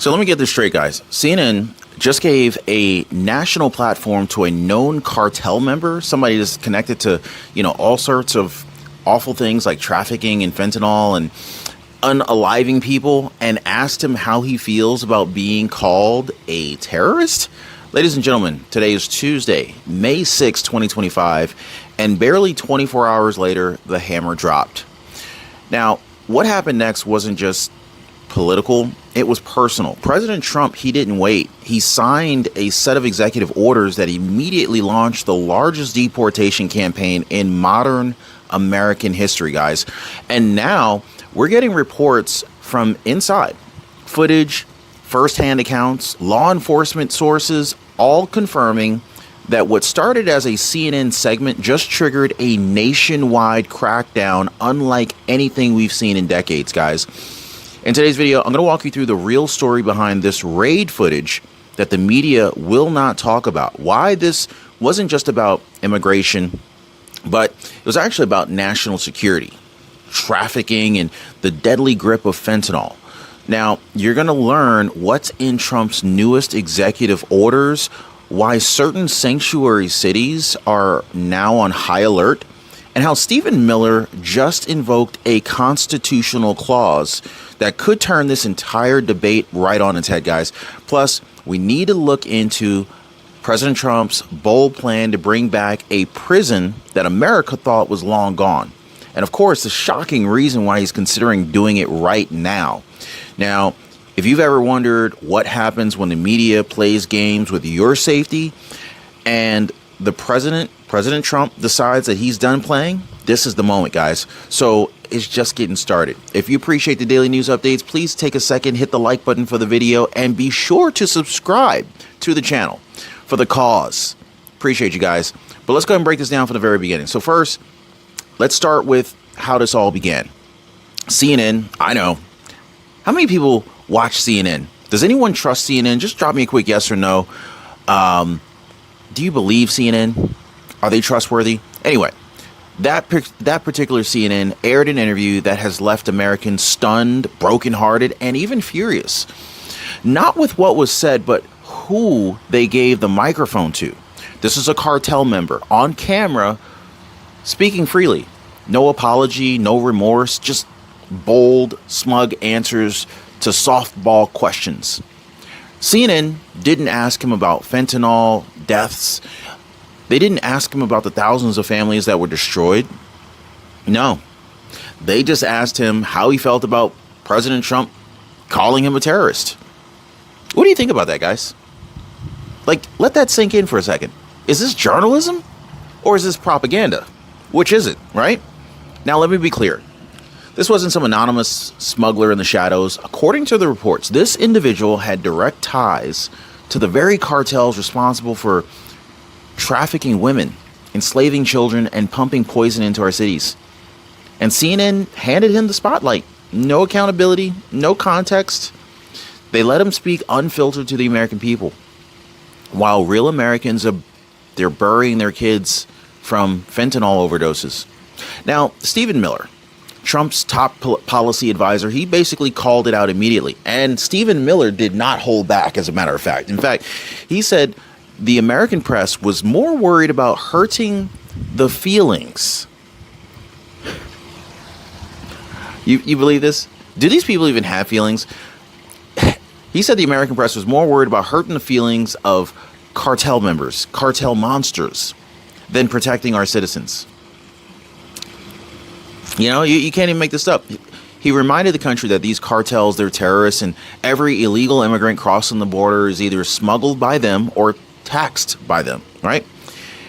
So let me get this straight, guys. CNN just gave a national platform to a known cartel member, somebody that's connected to, all sorts of awful things like trafficking and fentanyl and unaliving people, and asked him how he feels about being called a terrorist. Ladies and gentlemen, today is Tuesday, May 6, 2025, and barely 24 hours later, the hammer dropped. Now, what happened next wasn't just political, it was personal. President Trump, he didn't wait. He signed a set of executive orders that immediately launched the largest deportation campaign in modern American history, guys. And now we're getting reports from inside, footage, firsthand accounts, law enforcement sources, all confirming that what started as a CNN segment just triggered a nationwide crackdown unlike anything we've seen in decades, guys. In today's video, I'm going to walk you through the real story behind this raid footage that the media will not talk about. Why this wasn't just about immigration, but it was actually about national security, trafficking, and the deadly grip of fentanyl. Now, you're going to learn what's in Trump's newest executive orders, why certain sanctuary cities are now on high alert, and how Stephen Miller just invoked a constitutional clause that could turn this entire debate right on its head, guys. Plus, we need to look into President Trump's bold plan to bring back a prison that America thought was long gone. And of course, the shocking reason why he's considering doing it right now. Now, if you've ever wondered what happens when the media plays games with your safety and the President Trump decides that he's done playing, this is the moment, guys. So it's just getting started. If you appreciate the daily news updates, please take a second, hit the like button for the video, and be sure to subscribe to the channel for the cause. Appreciate you guys. But let's go ahead and break this down from the very beginning. So first, let's start with how this all began. CNN, I know. How many people watch CNN? Does anyone trust CNN? Just drop me a quick yes or no. Do you believe CNN? Are they trustworthy? Anyway, that particular CNN aired an interview that has left Americans stunned, brokenhearted, and even furious. Not with what was said, but who they gave the microphone to. This is a cartel member on camera speaking freely. No apology, no remorse, just bold, smug answers to softball questions. CNN didn't ask him about fentanyl, deaths. They didn't ask him about the thousands of families that were destroyed. No, they just asked him how he felt about President Trump calling him a terrorist. What do you think about that, guys? Like, let that sink in for a second. Is this journalism or is this propaganda? Which is it, right? Now, let me be clear. This wasn't some anonymous smuggler in the shadows. According to the reports, this individual had direct ties to the very cartels responsible for trafficking women, enslaving children, and pumping poison into our cities. And CNN handed him the spotlight. No accountability, no context. They let him speak unfiltered to the American people. While real Americans they're burying their kids from fentanyl overdoses. Now, Stephen Miller, Trump's top policy advisor, he basically called it out immediately. And Stephen Miller did not hold back, as a matter of fact. In fact, he said the American press was more worried about hurting the feelings. You believe this? Do these people even have feelings? He said the American press was more worried about hurting the feelings of cartel members, cartel monsters, than protecting our citizens. You know, you can't even make this up. He reminded the country that these cartels, they're terrorists, and every illegal immigrant crossing the border is either smuggled by them or taxed by them, right?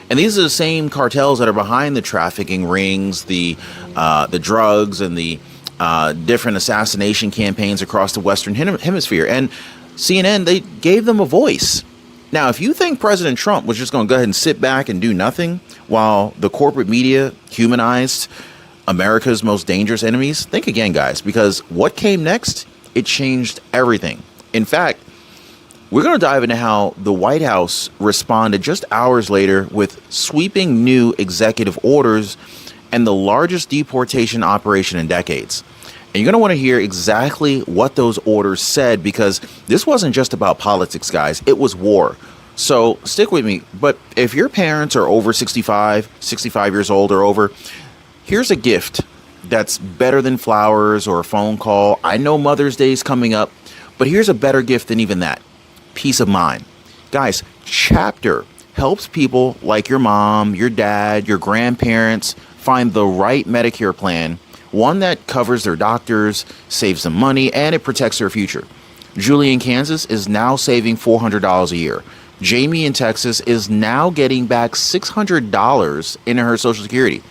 And these are the same cartels that are behind the trafficking rings, the drugs, and the different assassination campaigns across the Western Hemisphere. And CNN, they gave them a voice. Now, if you think President Trump was just going to go ahead and sit back and do nothing while the corporate media humanized America's most dangerous enemies, think again, guys, because what came next, it changed everything. In fact, we're going to dive into how the White House responded just hours later with sweeping new executive orders and the largest deportation operation in decades. And you're going to want to hear exactly what those orders said, because this wasn't just about politics, guys. It was war. So stick with me. But if your parents are over 65 years old or over, here's a gift that's better than flowers or a phone call. I know Mother's Day is coming up, but here's a better gift than even that. Peace of mind. Guys, Chapter helps people like your mom, your dad, your grandparents find the right Medicare plan, one that covers their doctors, saves them money, and it protects their future. Julie in Kansas is now saving $400 a year. Jamie in Texas is now getting back $600 in her Social Security.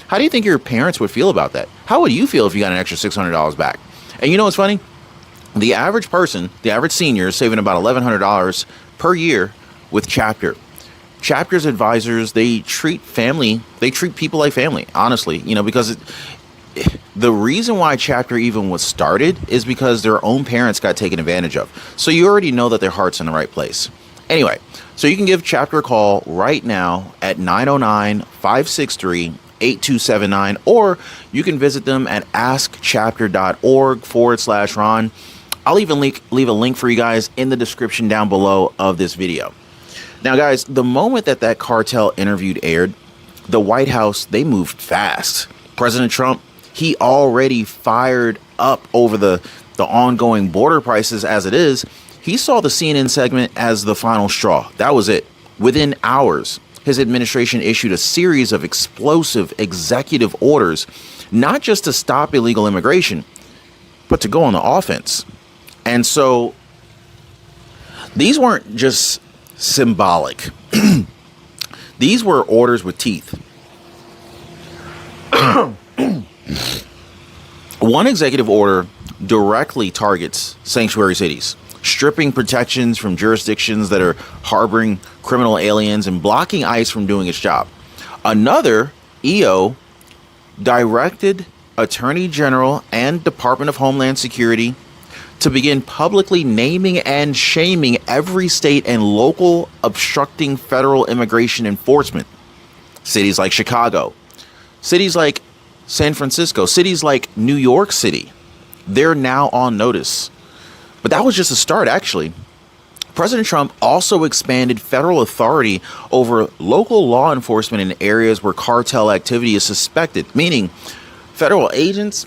How do you think your parents would feel about that? How would you feel if you got an extra $600 back? And you know what's funny? The average person, the average senior, is saving about $1,100 per year with Chapter. Chapter's advisors, they treat people like family, honestly, because the reason why Chapter even was started is because their own parents got taken advantage of. So you already know that their heart's in the right place. Anyway, so you can give Chapter a call right now at 909-563-8279, or you can visit them at askchapter.org/Ron. I'll even leave a link for you guys in the description down below of this video. Now, guys, the moment that Cartel interview aired, the White House, they moved fast. President Trump, he already fired up over the ongoing border prices as it is. He saw the CNN segment as the final straw. That was it. Within hours, his administration issued a series of explosive executive orders, not just to stop illegal immigration, but to go on the offense. And so these weren't just symbolic. These were orders with teeth. One executive order directly targets sanctuary cities, stripping protections from jurisdictions that are harboring criminal aliens and blocking ICE from doing its job. Another EO directed Attorney General and Department of Homeland Security to begin publicly naming and shaming every state and local obstructing federal immigration enforcement. Cities like Chicago, cities like San Francisco, cities like New York City, they're now on notice. But that was just a start, actually. President Trump also expanded federal authority over local law enforcement in areas where cartel activity is suspected, meaning federal agents,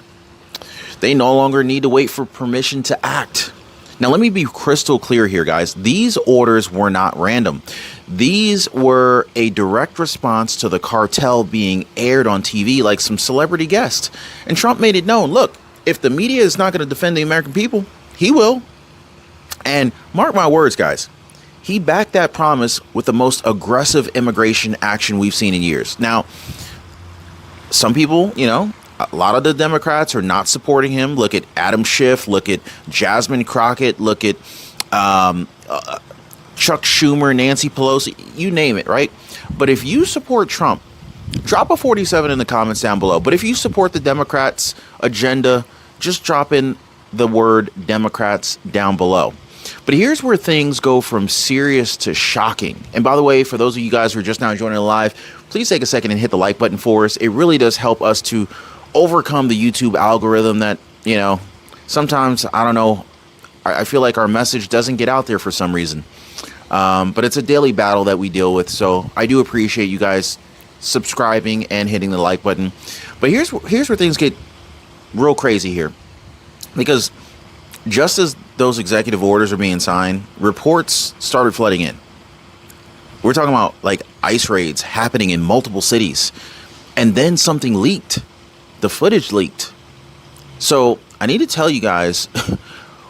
they no longer need to wait for permission to act. Now, let me be crystal clear here, guys. These orders were not random. These were a direct response to the cartel being aired on TV like some celebrity guest. And Trump made it known, look, if the media is not going to defend the American people, he will. And mark my words, guys, he backed that promise with the most aggressive immigration action we've seen in years. Now, some people, a lot of the Democrats are not supporting him. Look at Adam Schiff. Look at Jasmine Crockett. Look at Chuck Schumer, Nancy Pelosi, you name it, right? But if you support Trump, drop a 47 in the comments down below. But if you support the Democrats' agenda, just drop in the word Democrats down below. But here's where things go from serious to shocking. And by the way, for those of you guys who are just now joining the live, please take a second and hit the like button for us. It really does help us to overcome the YouTube algorithm that, sometimes, I don't know, I feel like our message doesn't get out there for some reason. But it's a daily battle that we deal with. So I do appreciate you guys subscribing and hitting the like button. But here's where things get real crazy here. Because just as those executive orders are being signed, reports started flooding in. We're talking about like ICE raids happening in multiple cities. And then something leaked. The footage leaked. So I need to tell you guys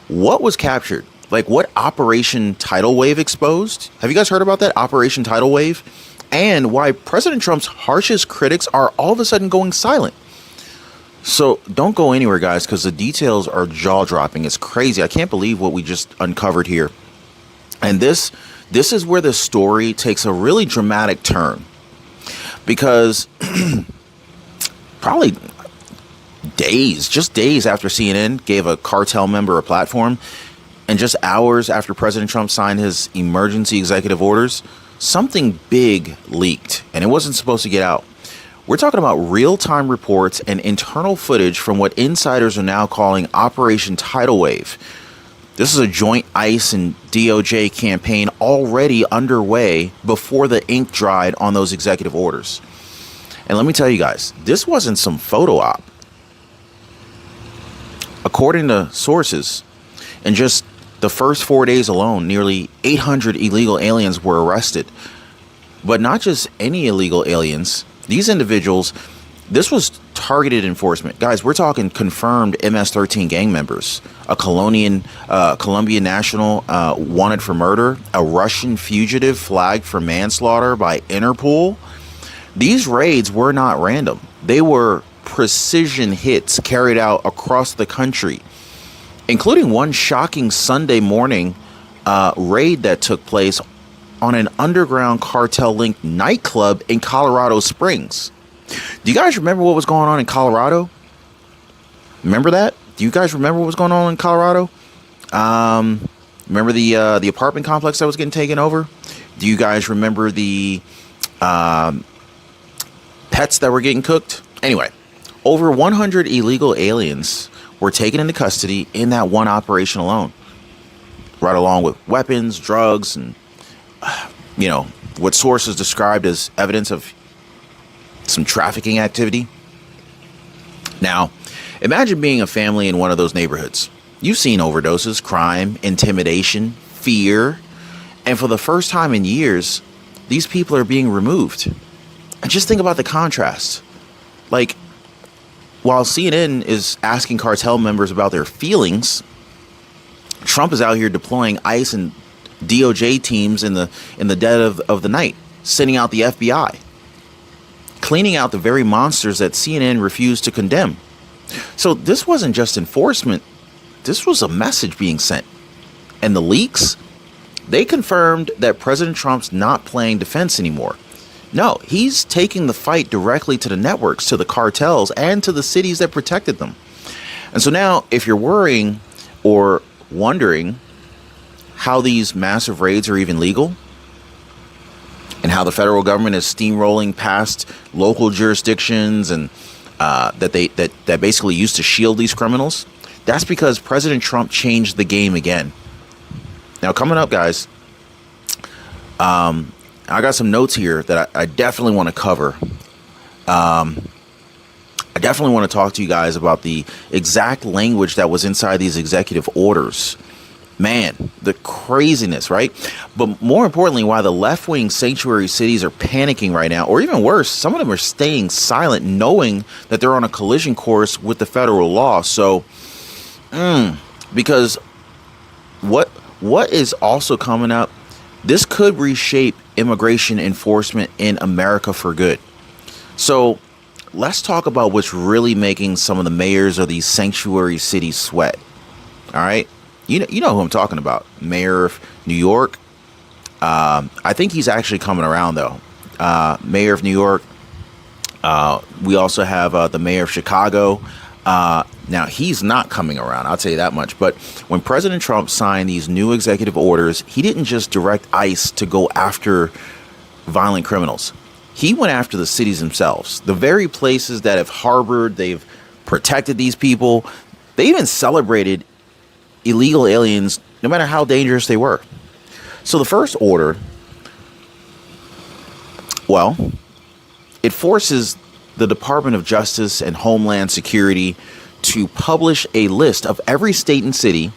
what was captured. Like what Operation Tidal Wave exposed. Have you guys heard about that? Operation Tidal Wave? And why President Trump's harshest critics are all of a sudden going silent. So don't go anywhere, guys, because the details are jaw-dropping. It's crazy. I can't believe what we just uncovered here. And this is where the story takes a really dramatic turn. Because probably just days after CNN gave a cartel member a platform, and just hours after President Trump signed his emergency executive orders, something big leaked, and it wasn't supposed to get out. We're talking about real-time reports and internal footage from what insiders are now calling Operation Tidal Wave. This is a joint ICE and DOJ campaign already underway before the ink dried on those executive orders. And let me tell you guys, this wasn't some photo op. According to sources, in just the first 4 days alone, nearly 800 illegal aliens were arrested. But not just any illegal aliens. These individuals, this was targeted enforcement. Guys, we're talking confirmed MS-13 gang members, a Colombian national wanted for murder, a Russian fugitive flagged for manslaughter by Interpol. These raids were not random. They were precision hits carried out across the country, including one shocking Sunday morning raid that took place on an underground cartel-linked nightclub in Colorado Springs. Do you guys remember what was going on in Colorado? Remember that? Do you guys remember what was going on in Colorado? Remember the apartment complex that was getting taken over? Do you guys remember the pets that were getting cooked? Anyway, over 100 illegal aliens were taken into custody in that one operation alone, right along with weapons, drugs, and what sources described as evidence of some trafficking activity. Now, imagine being a family in one of those neighborhoods. You've seen overdoses, crime, intimidation, fear, and for the first time in years, these people are being removed. And just think about the contrast. Like, while CNN is asking cartel members about their feelings, Trump is out here deploying ICE and DOJ teams in the dead of the night, sending out the FBI, cleaning out the very monsters that CNN refused to condemn. So this wasn't just enforcement. This was a message being sent. And the leaks, they confirmed that President Trump's not playing defense anymore. No, he's taking the fight directly to the networks, to the cartels, and to the cities that protected them. And so now, if you're worrying or wondering how these massive raids are even legal, and how the federal government is steamrolling past local jurisdictions and that basically used to shield these criminals, that's because President Trump changed the game again. Now, coming up, guys, I got some notes here that I definitely want to cover. I definitely want to talk to you guys about the exact language that was inside these executive orders. Man, the craziness, right? But more importantly, why the left-wing sanctuary cities are panicking right now, or even worse, some of them are staying silent, knowing that they're on a collision course with the federal law. So, because what is also coming up, this could reshape immigration enforcement in America for good. So let's talk about what's really making some of the mayors of these sanctuary cities sweat. All right. You know who I'm talking about. Mayor of New York. I think he's actually coming around, though. Mayor of New York. We also have the mayor of Chicago. Now, he's not coming around, I'll tell you that much. But when President Trump signed these new executive orders, he didn't just direct ICE to go after violent criminals. He went after the cities themselves, the very places that have harbored, they've protected these people. They even celebrated illegal aliens, no matter how dangerous they were. So the first order, well, it forces the Department of Justice and Homeland Security to publish a list of every state and city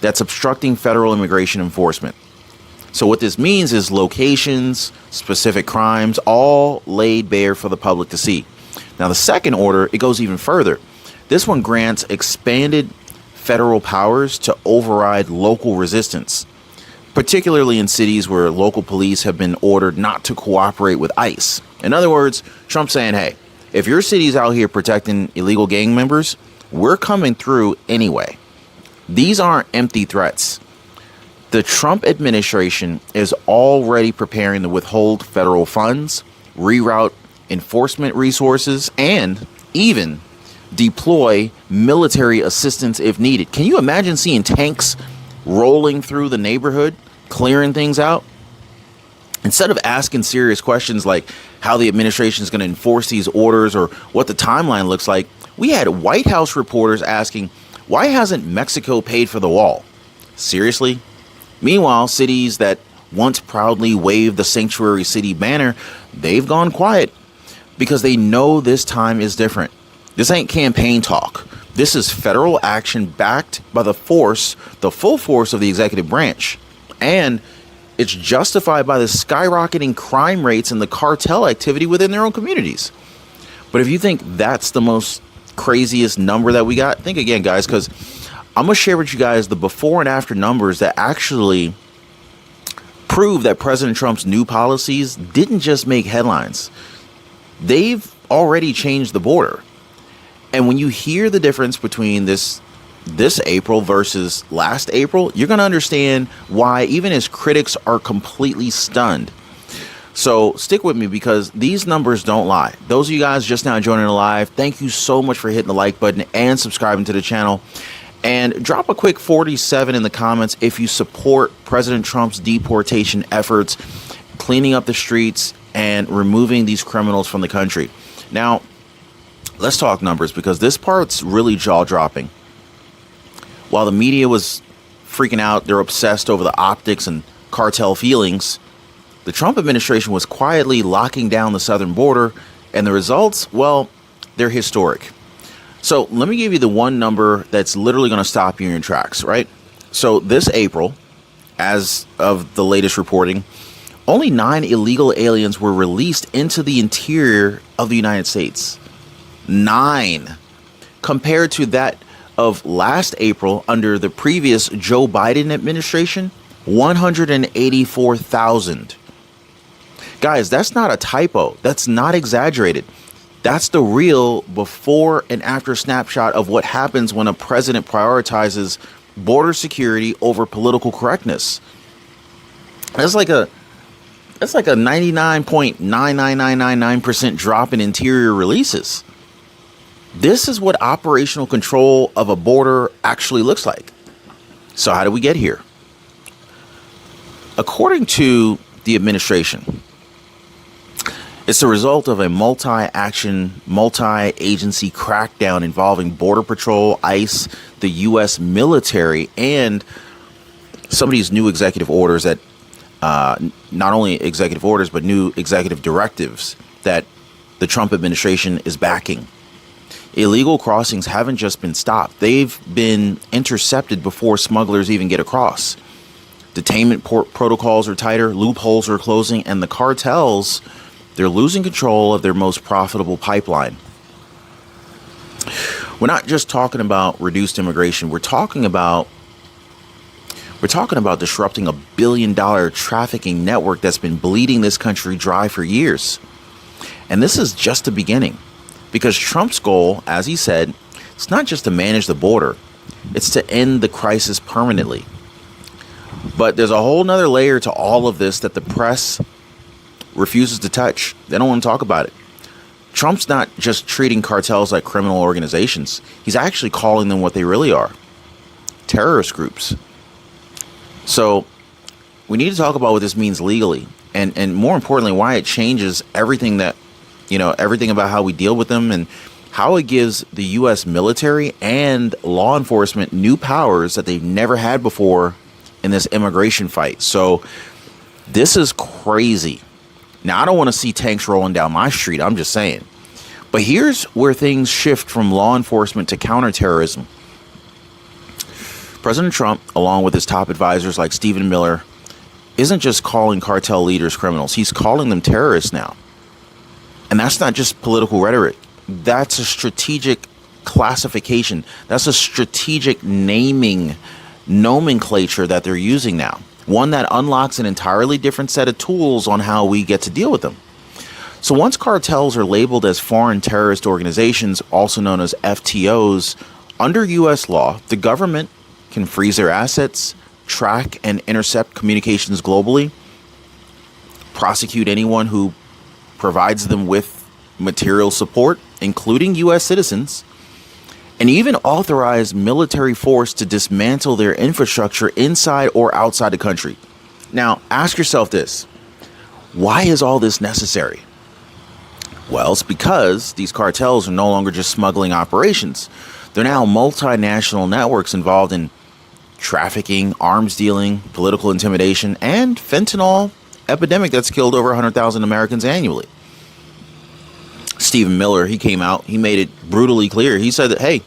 that's obstructing federal immigration enforcement. So what this means is locations, specific crimes, all laid bare for the public to see. Now, the second order, it goes even further. This one grants expanded federal powers to override local resistance, particularly in cities where local police have been ordered not to cooperate with ICE. In other words, Trump's saying, hey, if your city's out here protecting illegal gang members, we're coming through anyway. These aren't empty threats. The Trump administration is already preparing to withhold federal funds, reroute enforcement resources, and even deploy military assistance if needed. Can you imagine seeing tanks rolling through the neighborhood, clearing things out? Instead of asking serious questions like how the administration is going to enforce these orders or what the timeline looks like, we had White House reporters asking, why hasn't Mexico paid for the wall? Seriously? Meanwhile, cities that once proudly waved the sanctuary city banner, they've gone quiet because they know this time is different. This ain't campaign talk. This is federal action backed by the full force of the executive branch. And it's justified by the skyrocketing crime rates and the cartel activity within their own communities. But if you think that's the most craziest number that we got, think again, guys, because I'm going to share with you guys the before and after numbers that actually prove that President Trump's new policies didn't just make headlines. They've already changed the border. And when you hear the difference between this April versus last April, you're going to understand why even his critics are completely stunned. So stick with me because these numbers don't lie. Those of you guys just now joining the live, thank you so much for hitting the like button and subscribing to the channel. And drop a quick 47 in the comments if you support President Trump's deportation efforts, cleaning up the streets and removing these criminals from the country. Now, let's talk numbers because this part's really jaw-dropping. While the media was freaking out, they're obsessed over the optics and cartel feelings, the Trump administration was quietly locking down the southern border, and the results, well, they're historic. So let me give you the one number that's literally going to stop you in your tracks, right? So this April, as of the latest reporting, only 9 illegal aliens were released into the interior of the United States. 9, compared to that of last April under the previous Joe Biden administration, 184,000. Guys, that's not a typo. That's not exaggerated. That's the real before and after snapshot of what happens when a president prioritizes border security over political correctness. That's like a 99.99999% drop in interior releases. This is what operational control of a border actually looks like. So how did we get here? According to the administration, it's the result of a multi-action, multi-agency crackdown involving Border Patrol, ICE, the U.S. military, and some of these new executive orders that, not only executive orders, but new executive directives that the Trump administration is backing. Illegal crossings haven't just been stopped. They've been intercepted before smugglers even get across. Detainment protocols are tighter, loopholes are closing, and the cartels, they're losing control of their most profitable pipeline. We're not just talking about reduced immigration. We're talking about disrupting a billion-dollar trafficking network that's been bleeding this country dry for years. And this is just the beginning. Because Trump's goal, as he said, it's not just to manage the border, it's to end the crisis permanently. But there's a whole nother layer to all of this that the press refuses to touch. They don't want to talk about it. Trump's not just treating cartels like criminal organizations. He's actually calling them what they really are: terrorist groups. So we need to talk about what this means legally and more importantly, why it changes everything everything about how we deal with them and how it gives the U.S. military and law enforcement new powers that they've never had before in this immigration fight. So this is crazy. Now, I don't want to see tanks rolling down my street. I'm just saying. But here's where things shift from law enforcement to counterterrorism. President Trump, along with his top advisors like Stephen Miller, isn't just calling cartel leaders criminals. He's calling them terrorists now. And that's not just political rhetoric. That's a strategic classification. That's a strategic naming nomenclature that they're using now. One that unlocks an entirely different set of tools on how we get to deal with them. So once cartels are labeled as foreign terrorist organizations, also known as FTOs, under U.S. law, the government can freeze their assets, track and intercept communications globally, prosecute anyone who provides them with material support, including U.S. citizens, and even authorize military force to dismantle their infrastructure inside or outside the country. Now, ask yourself this. Why is all this necessary? Well, it's because these cartels are no longer just smuggling operations. They're now multinational networks involved in trafficking, arms dealing, political intimidation, and fentanyl epidemic that's killed over 100,000 Americans annually. Stephen Miller, he came out, he made it brutally clear. He said that, hey,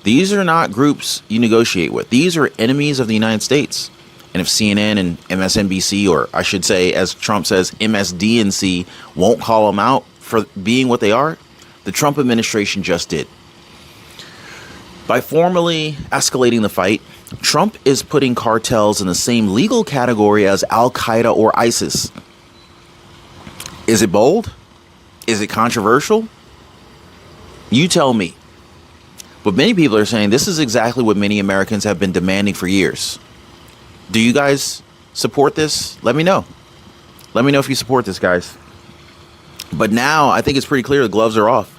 these are not groups you negotiate with. These are enemies of the United States. And if CNN and MSNBC, or I should say, as Trump says, MSDNC, won't call them out for being what they are, the Trump administration just did. By formally escalating the fight, Trump is putting cartels in the same legal category as Al-Qaeda or ISIS. Is it bold? Is it controversial? You tell me. But many people are saying this is exactly what many Americans have been demanding for years. Do you guys support this? Let me know. Let me know if you support this, guys. But now I think it's pretty clear the gloves are off.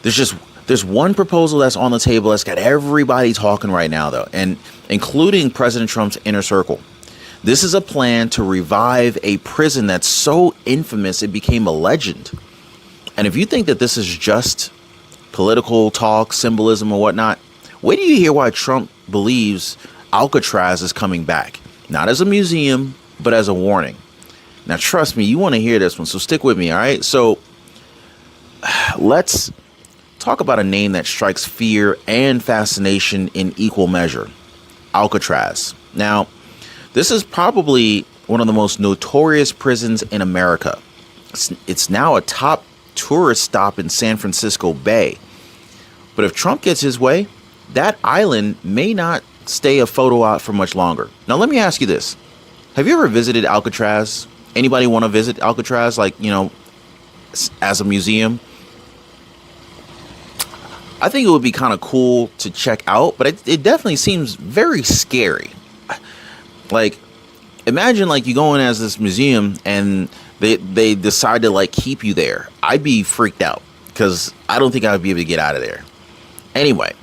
There's one proposal that's on the table that's got everybody talking right now, though, and including President Trump's inner circle. This is a plan to revive a prison that's so infamous it became a legend. And if you think that this is just political talk, symbolism, or whatnot, wait till you hear why Trump believes Alcatraz is coming back. Not as a museum, but as a warning. Now, trust me, you want to hear this one, so stick with me, all right? So let's talk about a name that strikes fear and fascination in equal measure. Alcatraz. Now, this is probably one of the most notorious prisons in America. It's now a top tourist stop in San Francisco Bay. But if Trump gets his way, that island may not stay a photo op for much longer. Now, let me ask you this. Have you ever visited Alcatraz? Anybody want to visit Alcatraz, like, as a museum? I think it would be kind of cool to check out, but it definitely seems very scary. Like, imagine like you go in as this museum and they decide to like keep you there. I'd be freaked out because I don't think I'd be able to get out of there. Anyway,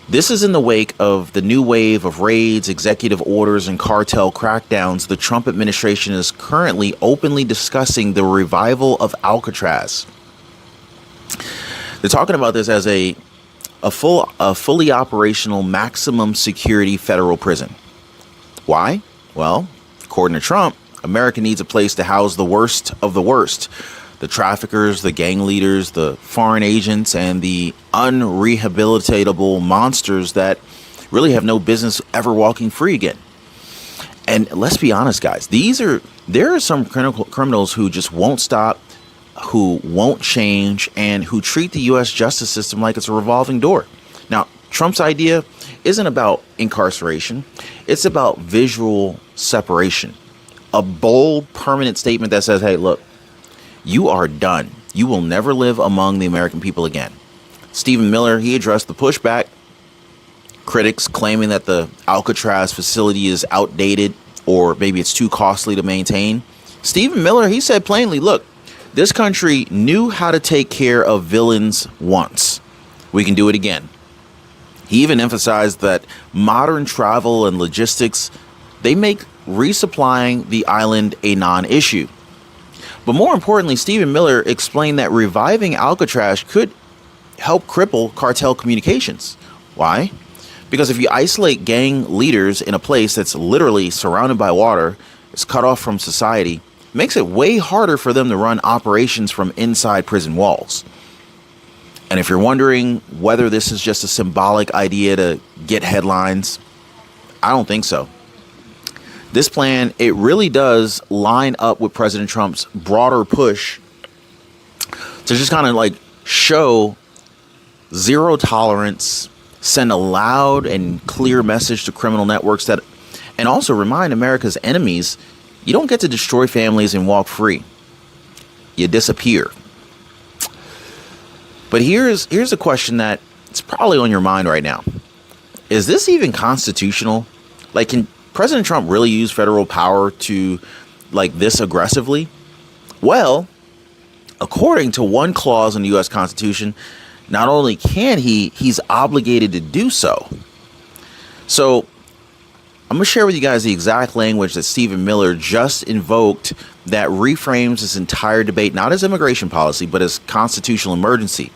this is in the wake of the new wave of raids, executive orders, and cartel crackdowns. The Trump administration is currently openly discussing the revival of Alcatraz. They're talking about this as a fully operational maximum security federal prison. Why? Well, according to Trump, America needs a place to house the worst of the worst. The traffickers, the gang leaders, the foreign agents, and the unrehabilitatable monsters that really have no business ever walking free again. And let's be honest, guys, there are some criminals who just won't stop, who won't change, and who treat the U.S. justice system like it's a revolving door. Now, Trump's idea isn't about incarceration. It's about visual separation. A bold, permanent statement that says, hey, look, you are done. You will never live among the American people again. Stephen Miller, he addressed the pushback. Critics claiming that the Alcatraz facility is outdated or maybe it's too costly to maintain. Stephen Miller, he said plainly, look, this country knew how to take care of villains once. We can do it again. He even emphasized that modern travel and logistics, they make resupplying the island a non-issue. But more importantly, Stephen Miller explained that reviving Alcatraz could help cripple cartel communications. Why? Because if you isolate gang leaders in a place that's literally surrounded by water, it's cut off from society, it makes it way harder for them to run operations from inside prison walls. And if you're wondering whether this is just a symbolic idea to get headlines, I don't think so. This plan, it really does line up with President Trump's broader push to just kind of like show zero tolerance, send a loud and clear message to criminal networks that, and also remind America's enemies, you don't get to destroy families and walk free. You disappear. But here's a question that it's probably on your mind right now. Is this even constitutional? Like, can President Trump really use federal power to like this aggressively? Well, according to one clause in the U.S. Constitution, not only can he's obligated to do so. So I'm going to share with you guys the exact language that Stephen Miller just invoked that reframes this entire debate, not as immigration policy, but as constitutional emergency.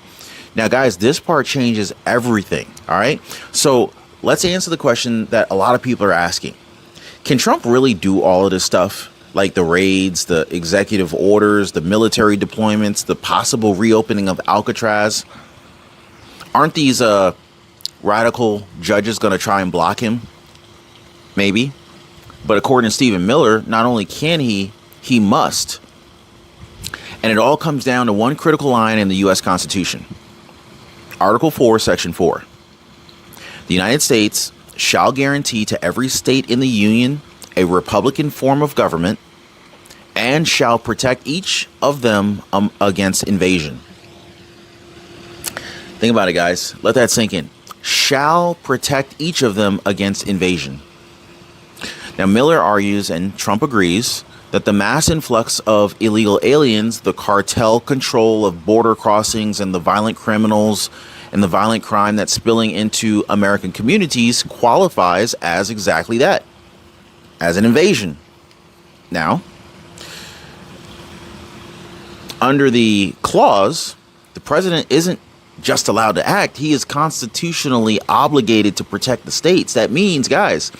Now, guys, this part changes everything. All right. So let's answer the question that a lot of people are asking. Can Trump really do all of this stuff? Like the raids, the executive orders, the military deployments, the possible reopening of Alcatraz? Aren't these radical judges going to try and block him? Maybe. But according to Stephen Miller, not only can he must. And it all comes down to one critical line in the U.S. Constitution. Article 4, Section 4. The United States shall guarantee to every state in the Union a Republican form of government and shall protect each of them against invasion. Think about it, guys. Let that sink in. Shall protect each of them against invasion. Now, Miller argues, and Trump agrees, that the mass influx of illegal aliens, the cartel control of border crossings, and the violent criminals and the violent crime that's spilling into American communities qualifies as exactly that, as an invasion. Now, under the clause, the president isn't just allowed to act. He is constitutionally obligated to protect the states. That means, guys,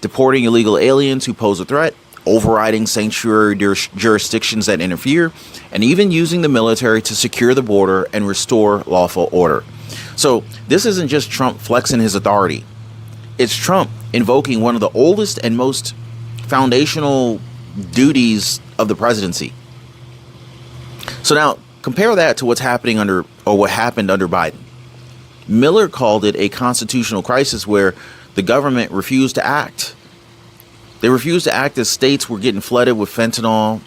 deporting illegal aliens who pose a threat, overriding sanctuary jurisdictions that interfere, and even using the military to secure the border and restore lawful order. So this isn't just Trump flexing his authority. It's Trump invoking one of the oldest and most foundational duties of the presidency. So now compare that to what happened under Biden. Miller called it a constitutional crisis where the government refused to act. They refused to act as states were getting flooded with fentanyl,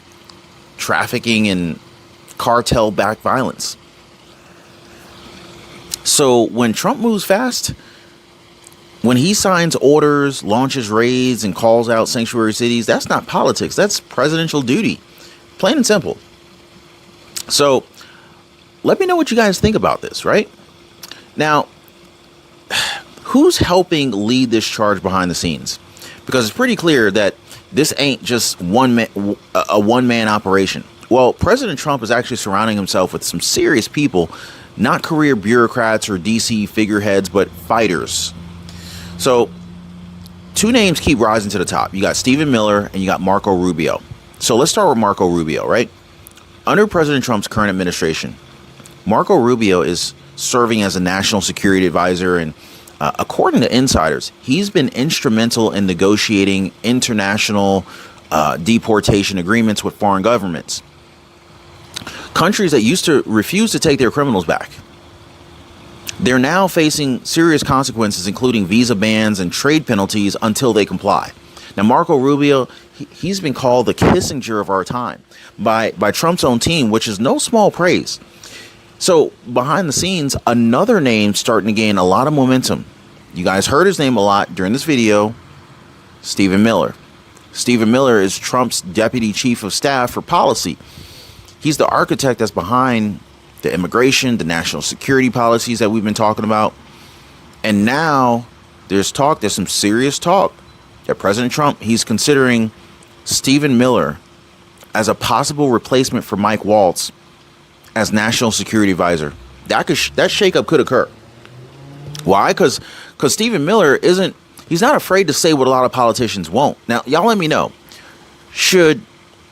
trafficking, and cartel-backed violence. So when Trump moves fast, when he signs orders, launches raids, and calls out sanctuary cities, that's not politics. That's presidential duty. Plain and simple. So let me know what you guys think about this, right? Now, who's helping lead this charge behind the scenes? Because it's pretty clear that this ain't just a one-man operation. Well, President Trump is actually surrounding himself with some serious people, not career bureaucrats or DC figureheads, but fighters. So two names keep rising to the top. You got Stephen Miller and you got Marco Rubio. So let's start with Marco Rubio, right? Under President Trump's current administration, Marco Rubio is serving as a national security advisor, and according to insiders, he's been instrumental in negotiating international deportation agreements with foreign governments. Countries that used to refuse to take their criminals back. They're now facing serious consequences, including visa bans and trade penalties until they comply. Now, Marco Rubio, he's been called the Kissinger of our time by Trump's own team, which is no small praise. So behind the scenes, another name starting to gain a lot of momentum. You guys heard his name a lot during this video, Stephen Miller. Stephen Miller is Trump's deputy chief of staff for policy. He's the architect that's behind the immigration, the national security policies that we've been talking about. And now there's some serious talk that President Trump, he's considering Stephen Miller as a possible replacement for Mike Waltz as national security advisor. That shakeup could occur. Why? Because Stephen Miller he's not afraid to say what a lot of politicians won't. Now, y'all let me know. Should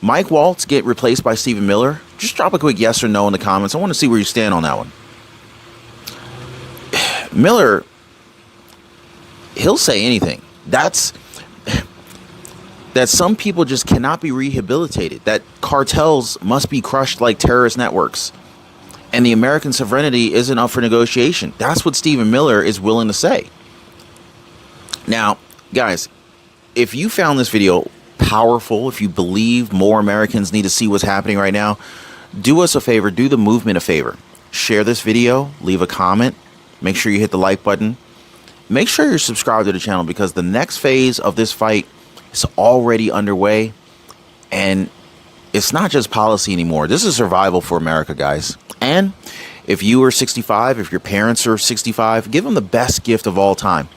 Mike Waltz get replaced by Stephen Miller? Just drop a quick yes or no in the comments. I want to see where you stand on that one. Miller, he'll say anything. That some people just cannot be rehabilitated. That cartels must be crushed like terrorist networks. And the American sovereignty isn't up for negotiation. That's what Stephen Miller is willing to say. Now, guys, if you found this video powerful, if you believe more Americans need to see what's happening right now, do us a favor, do the movement a favor. Share this video, leave a comment, make sure you hit the like button. Make sure you're subscribed to the channel, because the next phase of this fight is already underway. And it's not just policy anymore. This is survival for America, guys. And if you are 65, if your parents are 65, give them the best gift of all time.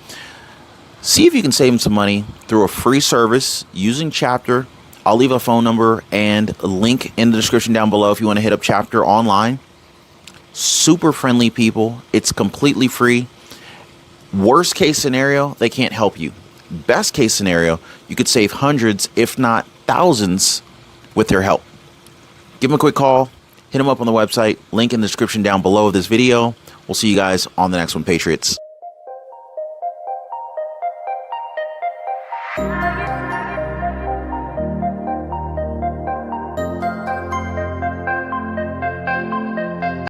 See if you can save them some money through a free service using Chapter. I'll leave a phone number and a link in the description down below if you want to hit up Chapter online. Super friendly people. It's completely free. Worst case scenario, they can't help you. Best case scenario, you could save hundreds, if not thousands, with their help. Give them a quick call. Hit them up on the website. Link in the description down below of this video. We'll see you guys on the next one, Patriots.